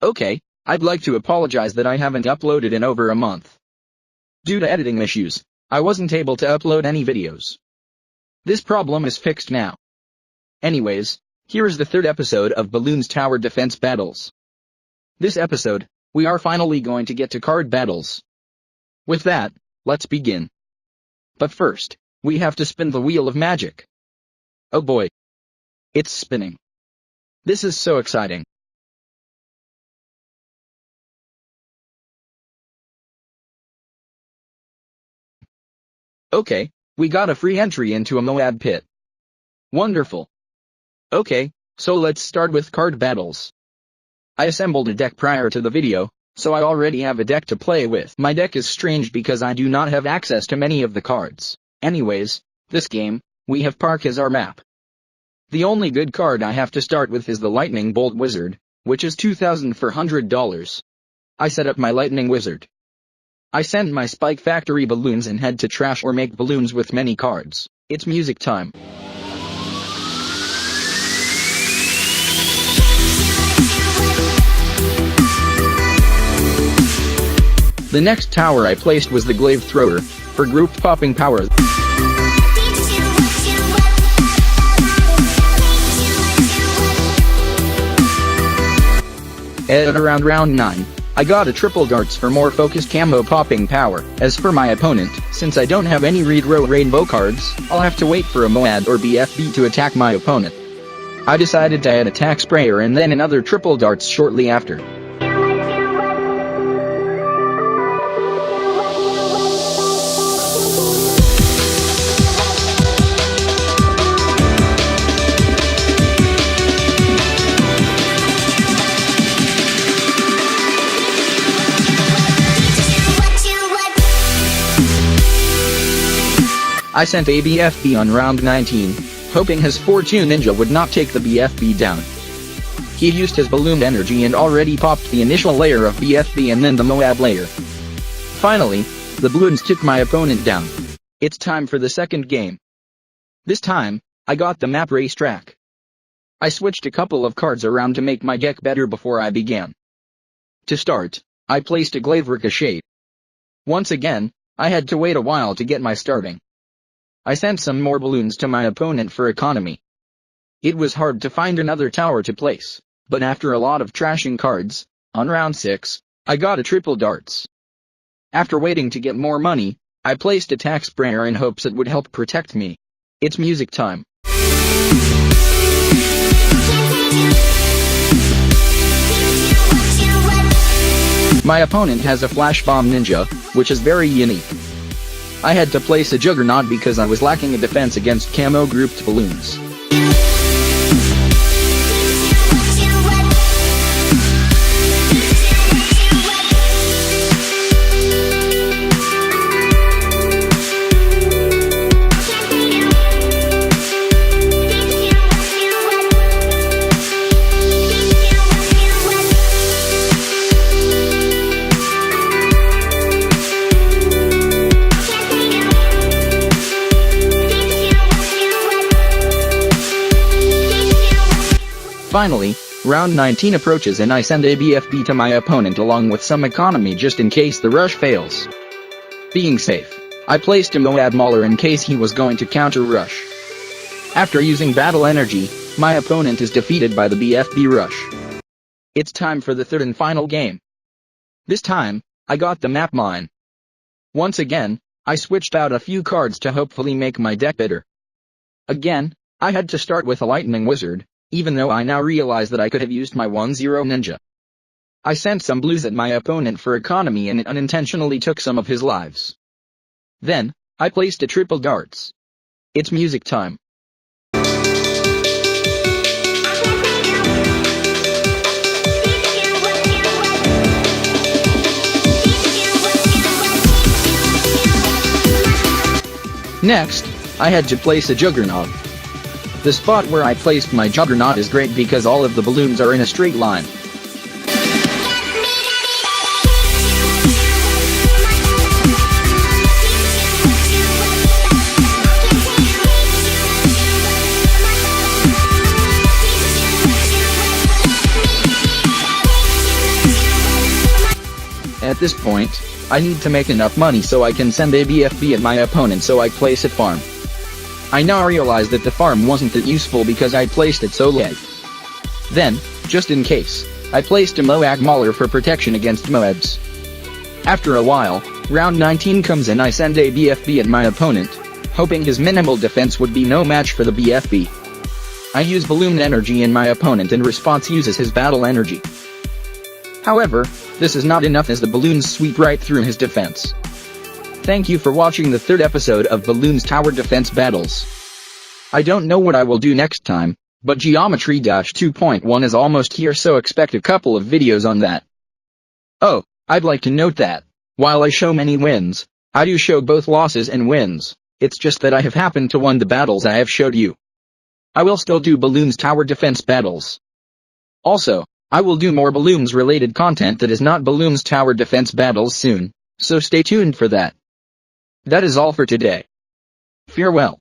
Okay, I'd like to apologize that I haven't uploaded in over a month. Due to editing issues, I wasn't able to upload any videos. This problem is fixed now. Anyways, here is the third episode of Bloons Tower Defense Battles. This episode, we are finally going to get to card battles. With that, let's begin. But first, we have to spin the wheel of magic. Oh boy. It's spinning. This is so exciting. Okay, we got a free entry into a Moab pit. Wonderful. Okay, so let's start with card battles. I assembled a deck prior to the video, so I already have a deck to play with. My deck is strange because I do not have access to many of the cards. Anyways, this game, we have Park as our map. The only good card I have to start with is the Lightning Bolt Wizard, which is $2,400. I set up my Lightning Wizard. I send my Spike Factory balloons and head to trash or make balloons with many cards. It's music time. The next tower I placed was the Glaive Thrower, for grouped popping power. At around round 9, I got a triple darts for more focused camo popping power. As for my opponent, since I don't have any Read-Row rainbow cards, I'll have to wait for a Moab or BFB to attack my opponent. I decided to add attack sprayer and then another triple darts shortly after. I sent a BFB on round 19, hoping his Fortune Ninja would not take the BFB down. He used his balloon energy and already popped the initial layer of BFB and then the Moab layer. Finally, the balloons took my opponent down. It's time for the second game. This time, I got the map racetrack. I switched a couple of cards around to make my deck better before I began. To start, I placed a Glaive Ricochet. Once again, I had to wait a while to get my starting. I sent some more balloons to my opponent for economy. It was hard to find another tower to place, but after a lot of trashing cards, on round 6, I got a triple darts. After waiting to get more money, I placed attack sprayer in hopes it would help protect me. It's music time. My opponent has a Flash Bomb Ninja, which is very unique. I had to place a Juggernaut because I was lacking a defense against camo grouped balloons. Finally, round 19 approaches and I send a BFB to my opponent along with some economy just in case the rush fails. Being safe, I placed a Moab Mauler in case he was going to counter rush. After using battle energy, my opponent is defeated by the BFB rush. It's time for the third and final game. This time, I got the map mine. Once again, I switched out a few cards to hopefully make my deck better. Again, I had to start with a Lightning Wizard, even though I now realize that I could have used my 1-0 Ninja. I sent some blues at my opponent for economy and it unintentionally took some of his lives. Then, I placed a triple darts. It's music time. Next, I had to place a Juggernaut. The spot where I placed my Juggernaut is great because all of the balloons are in a straight line. At this point, I need to make enough money so I can send a BFB at my opponent, so I place it farm. I now realize that the farm wasn't that useful because I placed it so late. Then, just in case, I placed a Moab Mauler for protection against Moabs. After a while, round 19 comes and I send a BFB at my opponent, hoping his minimal defense would be no match for the BFB. I use balloon energy and my opponent in response uses his battle energy. However, this is not enough as the balloons sweep right through his defense. Thank you for watching the third episode of Bloons Tower Defense Battles. I don't know what I will do next time, but Geometry 2.1 is almost here, so expect a couple of videos on that. Oh, I'd like to note that, while I show many wins, I do show both losses and wins. It's just that I have happened to win the battles I have showed you. I will still do Bloons Tower Defense Battles. Also, I will do more balloons related content that is not Bloons Tower Defense Battles soon, so stay tuned for that. That is all for today. Farewell.